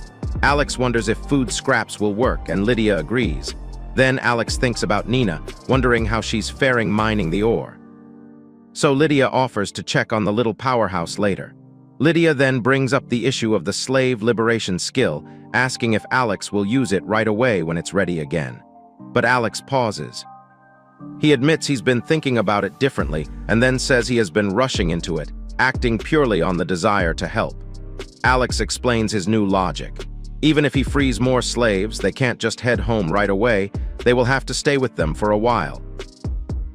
Alex wonders if food scraps will work, and Lydia agrees. Then Alex thinks about Nina, wondering how she's faring mining the ore. So Lydia offers to check on the little powerhouse later. Lydia then brings up the issue of the slave liberation skill, asking if Alex will use it right away when it's ready again. But Alex pauses. He admits he's been thinking about it differently, and then says he has been rushing into it, acting purely on the desire to help. Alex explains his new logic. Even if he frees more slaves, they can't just head home right away. They will have to stay with them for a while.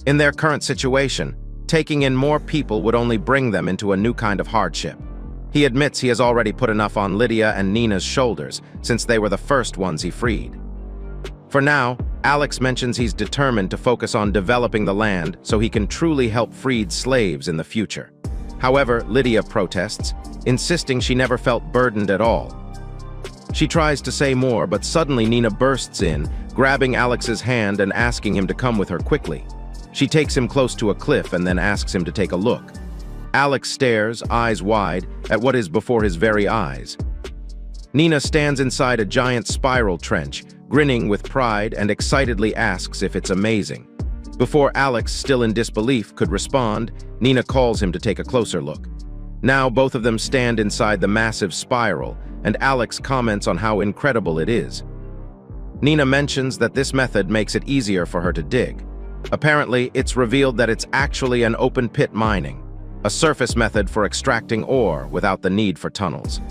In their current situation, taking in more people would only bring them into a new kind of hardship. He admits he has already put enough on Lydia and Nina's shoulders, since they were the first ones he freed. For now, Alex mentions he's determined to focus on developing the land so he can truly help freed slaves in the future. However, Lydia protests, insisting she never felt burdened at all. She tries to say more, but suddenly Nina bursts in, grabbing Alex's hand and asking him to come with her quickly. She takes him close to a cliff and then asks him to take a look. Alex stares, eyes wide, at what is before his very eyes. Nina stands inside a giant spiral trench, grinning with pride, and excitedly asks if it's amazing. Before Alex, still in disbelief, could respond, Nina calls him to take a closer look. Now both of them stand inside the massive spiral, and Alex comments on how incredible it is. Nina mentions that this method makes it easier for her to dig. Apparently, it's revealed that it's actually an open-pit mining, a surface method for extracting ore without the need for tunnels.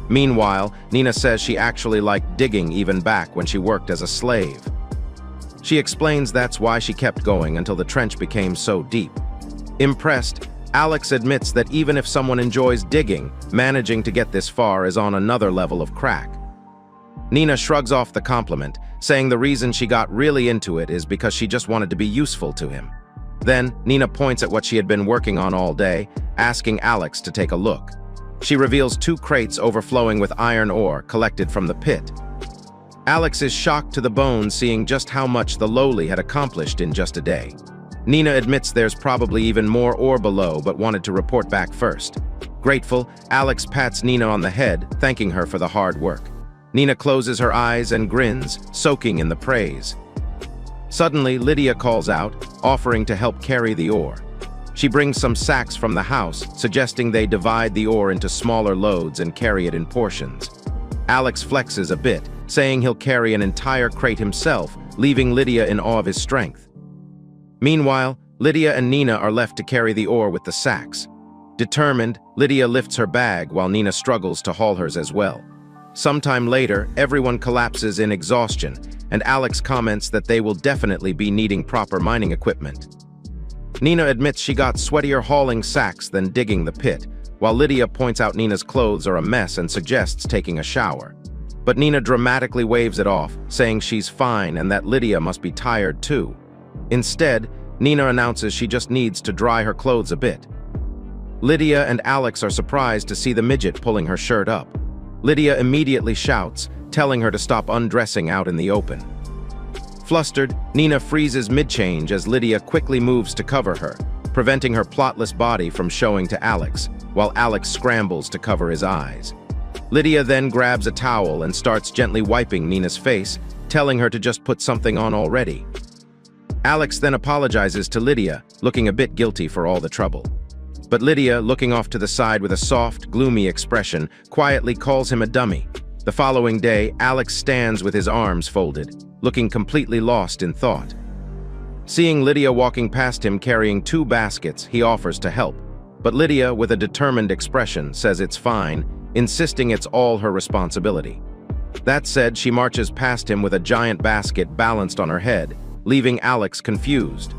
Meanwhile, Nina says she actually liked digging even back when she worked as a slave. She explains that's why she kept going until the trench became so deep. Impressed, Alex admits that even if someone enjoys digging, managing to get this far is on another level of crack. Nina shrugs off the compliment, saying the reason she got really into it is because she just wanted to be useful to him. Then, Nina points at what she had been working on all day, asking Alex to take a look. She reveals 2 crates overflowing with iron ore collected from the pit. Alex is shocked to the bone seeing just how much the lowly had accomplished in just a day. Nina admits there's probably even more ore below but wanted to report back first. Grateful, Alex pats Nina on the head, thanking her for the hard work. Nina closes her eyes and grins, soaking in the praise. Suddenly, Lydia calls out, offering to help carry the ore. She brings some sacks from the house, suggesting they divide the ore into smaller loads and carry it in portions. Alex flexes a bit, saying he'll carry an entire crate himself, leaving Lydia in awe of his strength. Meanwhile, Lydia and Nina are left to carry the ore with the sacks. Determined, Lydia lifts her bag while Nina struggles to haul hers as well. Sometime later, everyone collapses in exhaustion, and Alex comments that they will definitely be needing proper mining equipment. Nina admits she got sweatier hauling sacks than digging the pit, while Lydia points out Nina's clothes are a mess and suggests taking a shower. But Nina dramatically waves it off, saying she's fine and that Lydia must be tired too. Instead, Nina announces she just needs to dry her clothes a bit. Lydia and Alex are surprised to see the midget pulling her shirt up. Lydia immediately shouts, telling her to stop undressing out in the open. Flustered, Nina freezes mid-change as Lydia quickly moves to cover her, preventing her plotless body from showing to Alex, while Alex scrambles to cover his eyes. Lydia then grabs a towel and starts gently wiping Nina's face, telling her to just put something on already. Alex then apologizes to Lydia, looking a bit guilty for all the trouble. But Lydia, looking off to the side with a soft, gloomy expression, quietly calls him a dummy. The following day, Alex stands with his arms folded, looking completely lost in thought. Seeing Lydia walking past him carrying 2 baskets, he offers to help. But Lydia, with a determined expression, says it's fine, insisting it's all her responsibility. That said, she marches past him with a giant basket balanced on her head, leaving Alex confused.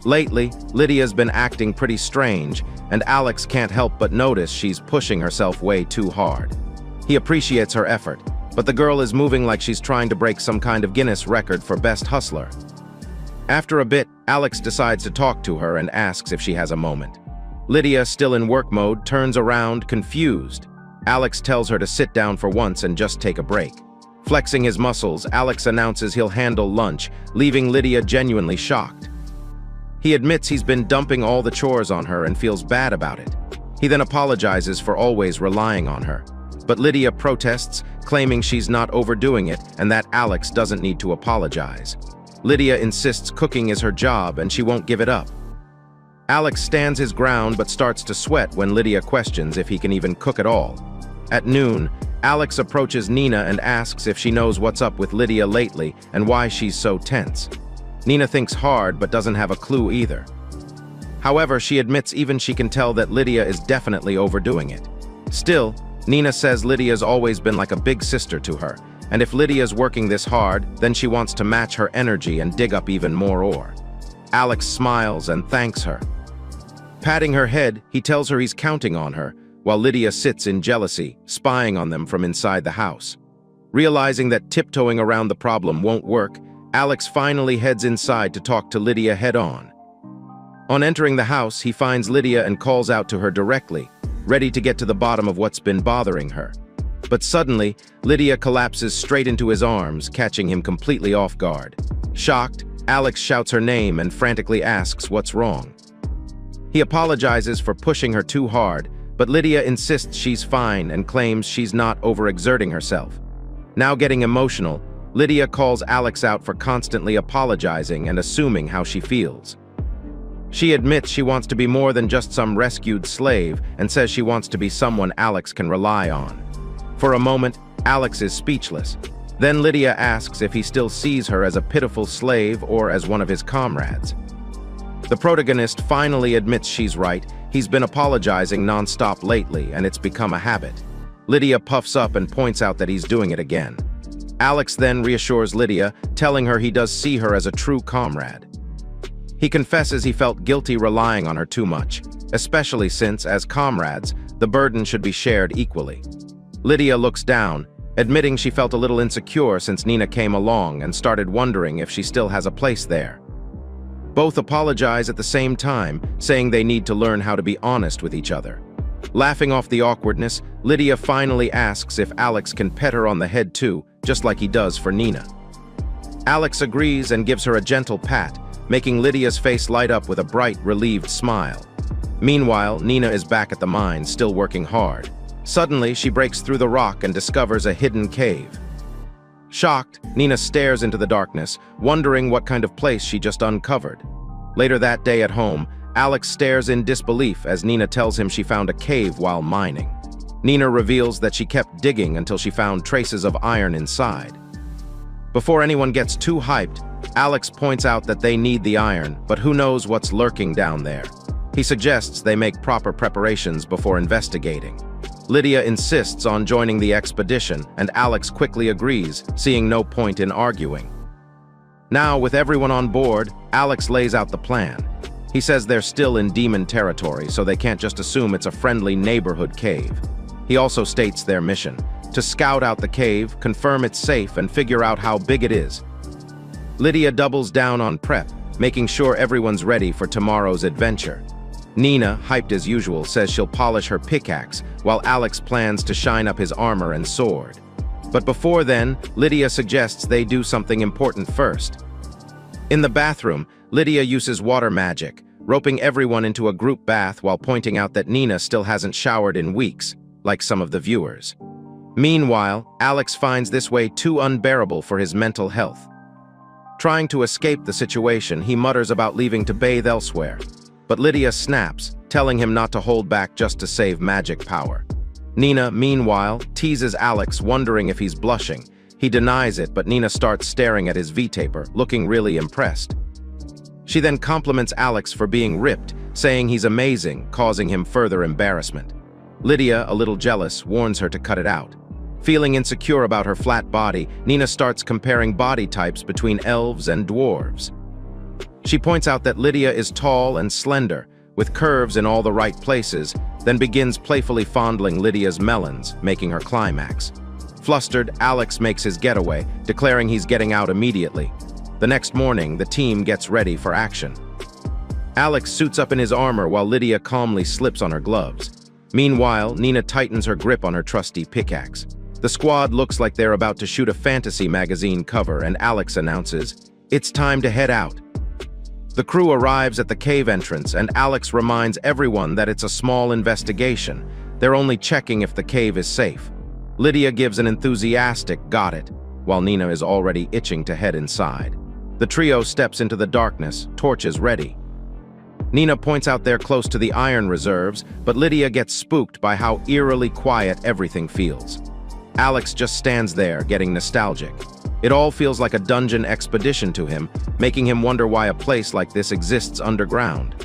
Lately, Lydia's been acting pretty strange, and Alex can't help but notice she's pushing herself way too hard. He appreciates her effort, but the girl is moving like she's trying to break some kind of Guinness record for best hustler. After a bit, Alex decides to talk to her and asks if she has a moment. Lydia, still in work mode, turns around, confused. Alex tells her to sit down for once and just take a break. Flexing his muscles, Alex announces he'll handle lunch, leaving Lydia genuinely shocked. He admits he's been dumping all the chores on her and feels bad about it. He then apologizes for always relying on her. But Lydia protests, claiming she's not overdoing it and that Alex doesn't need to apologize. Lydia insists cooking is her job and she won't give it up. Alex stands his ground but starts to sweat when Lydia questions if he can even cook at all. At noon, Alex approaches Nina and asks if she knows what's up with Lydia lately and why she's so tense. Nina thinks hard but doesn't have a clue either. However, she admits even she can tell that Lydia is definitely overdoing it. Still, Nina says Lydia's always been like a big sister to her, and if Lydia's working this hard, then she wants to match her energy and dig up even more ore. Alex smiles and thanks her. Patting her head, he tells her he's counting on her, while Lydia sits in jealousy, spying on them from inside the house. Realizing that tiptoeing around the problem won't work, Alex finally heads inside to talk to Lydia head-on. On entering the house, he finds Lydia and calls out to her directly, ready to get to the bottom of what's been bothering her. But suddenly, Lydia collapses straight into his arms, catching him completely off guard. Shocked, Alex shouts her name and frantically asks what's wrong. He apologizes for pushing her too hard, but Lydia insists she's fine and claims she's not overexerting herself. Now getting emotional, Lydia calls Alex out for constantly apologizing and assuming how she feels. She admits she wants to be more than just some rescued slave and says she wants to be someone Alex can rely on. For a moment, Alex is speechless. Then Lydia asks if he still sees her as a pitiful slave or as one of his comrades. The protagonist finally admits she's right. He's been apologizing non-stop lately, and it's become a habit. Lydia puffs up and points out that he's doing it again. Alex then reassures Lydia, telling her he does see her as a true comrade. He confesses he felt guilty relying on her too much, especially since, as comrades, the burden should be shared equally. Lydia looks down, admitting she felt a little insecure since Nina came along and started wondering if she still has a place there. Both apologize at the same time, saying they need to learn how to be honest with each other. Laughing off the awkwardness, Lydia finally asks if Alex can pet her on the head too, just like he does for Nina. Alex agrees and gives her a gentle pat, making Lydia's face light up with a bright, relieved smile. Meanwhile, Nina is back at the mine, still working hard. Suddenly, she breaks through the rock and discovers a hidden cave. Shocked, Nina stares into the darkness, wondering what kind of place she just uncovered. Later that day at home, Alex stares in disbelief as Nina tells him she found a cave while mining. Nina reveals that she kept digging until she found traces of iron inside. Before anyone gets too hyped, Alex points out that they need the iron, but who knows what's lurking down there. He suggests they make proper preparations before investigating. Lydia insists on joining the expedition, and Alex quickly agrees, seeing no point in arguing. Now, with everyone on board, Alex lays out the plan. He says they're still in demon territory, so they can't just assume it's a friendly neighborhood cave. He also states their mission: to scout out the cave, confirm it's safe, and figure out how big it is. Lydia doubles down on prep, making sure everyone's ready for tomorrow's adventure. Nina, hyped as usual, says she'll polish her pickaxe, while Alex plans to shine up his armor and sword. But before then, Lydia suggests they do something important first. In the bathroom, Lydia uses water magic, roping everyone into a group bath while pointing out that Nina still hasn't showered in weeks, like some of the viewers. Meanwhile, Alex finds this way too unbearable for his mental health. Trying to escape the situation, he mutters about leaving to bathe elsewhere. But Lydia snaps, telling him not to hold back just to save magic power. Nina, meanwhile, teases Alex, wondering if he's blushing. He denies it, but Nina starts staring at his V-taper, looking really impressed. She then compliments Alex for being ripped, saying he's amazing, causing him further embarrassment. Lydia, a little jealous, warns her to cut it out. Feeling insecure about her flat body, Nina starts comparing body types between elves and dwarves. She points out that Lydia is tall and slender, with curves in all the right places, then begins playfully fondling Lydia's melons, making her climax. Flustered, Alex makes his getaway, declaring he's getting out immediately. The next morning, the team gets ready for action. Alex suits up in his armor while Lydia calmly slips on her gloves. Meanwhile, Nina tightens her grip on her trusty pickaxe. The squad looks like they're about to shoot a fantasy magazine cover, and Alex announces, "It's time to head out." The crew arrives at the cave entrance, and Alex reminds everyone that it's a small investigation. They're only checking if the cave is safe. Lydia gives an enthusiastic "got it," while Nina is already itching to head inside. The trio steps into the darkness, torches ready. Nina points out they're close to the iron reserves, but Lydia gets spooked by how eerily quiet everything feels. Alex just stands there, getting nostalgic. It all feels like a dungeon expedition to him, making him wonder why a place like this exists underground.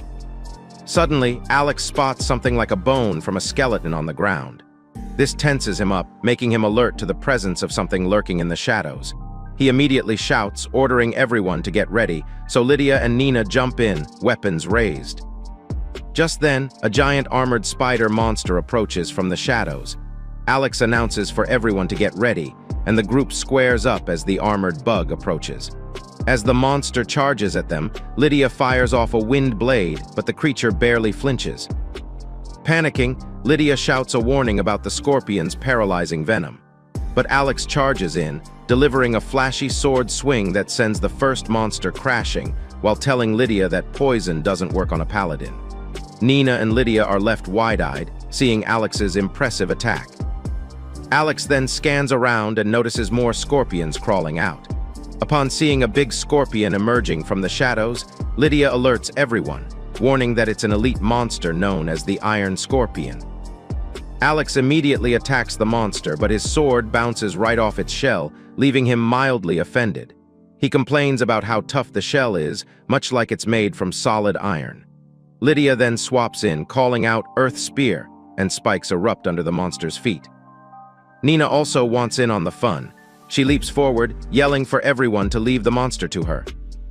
Suddenly, Alex spots something like a bone from a skeleton on the ground. This tenses him up, making him alert to the presence of something lurking in the shadows. He immediately shouts, ordering everyone to get ready, so Lydia and Nina jump in, weapons raised. Just then, a giant armored spider monster approaches from the shadows. Alex announces for everyone to get ready, and the group squares up as the armored bug approaches. As the monster charges at them, Lydia fires off a wind blade, but the creature barely flinches. Panicking, Lydia shouts a warning about the scorpion's paralyzing venom. But Alex charges in, delivering a flashy sword swing that sends the first monster crashing, while telling Lydia that poison doesn't work on a paladin. Nina and Lydia are left wide-eyed, seeing Alex's impressive attack. Alex then scans around and notices more scorpions crawling out. Upon seeing a big scorpion emerging from the shadows, Lydia alerts everyone, warning that it's an elite monster known as the Iron Scorpion. Alex immediately attacks the monster, but his sword bounces right off its shell, leaving him mildly offended. He complains about how tough the shell is, much like it's made from solid iron. Lydia then swaps in, calling out Earth Spear, and spikes erupt under the monster's feet. Nina also wants in on the fun. She leaps forward, yelling for everyone to leave the monster to her.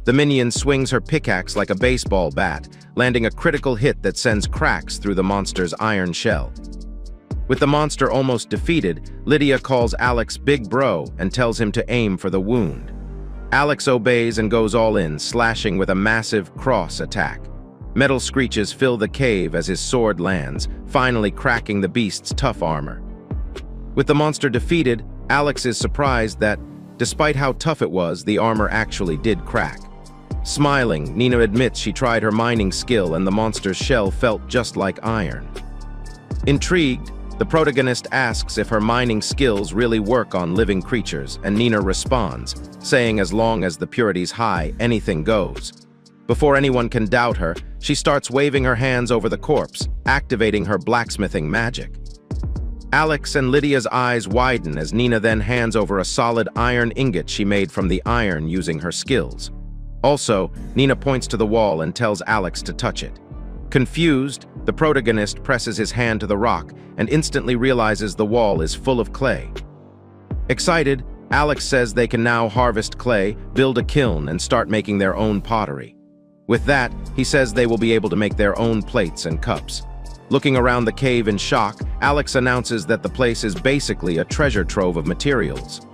The minion swings her pickaxe like a baseball bat, landing a critical hit that sends cracks through the monster's iron shell. With the monster almost defeated, Lydia calls Alex Big Bro and tells him to aim for the wound. Alex obeys and goes all in, slashing with a massive cross attack. Metal screeches fill the cave as his sword lands, finally cracking the beast's tough armor. With the monster defeated, Alex is surprised that, despite how tough it was, the armor actually did crack. Smiling, Nina admits she tried her mining skill and the monster's shell felt just like iron. Intrigued, the protagonist asks if her mining skills really work on living creatures, and Nina responds, saying as long as the purity's high, anything goes. Before anyone can doubt her, she starts waving her hands over the corpse, activating her blacksmithing magic. Alex and Lydia's eyes widen as Nina then hands over a solid iron ingot she made from the iron using her skills. Also, Nina points to the wall and tells Alex to touch it. Confused, the protagonist presses his hand to the rock and instantly realizes the wall is full of clay. Excited, Alex says they can now harvest clay, build a kiln, and start making their own pottery. With that, he says they will be able to make their own plates and cups. Looking around the cave in shock, Alex announces that the place is basically a treasure trove of materials.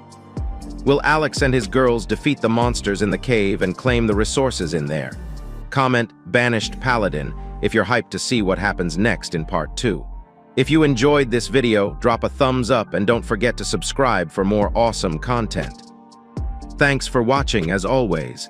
Will Alex and his girls defeat the monsters in the cave and claim the resources in there? Comment "Banished Paladin" if you're hyped to see what happens next in Part 2. If you enjoyed this video, drop a thumbs up and don't forget to subscribe for more awesome content. Thanks for watching as always.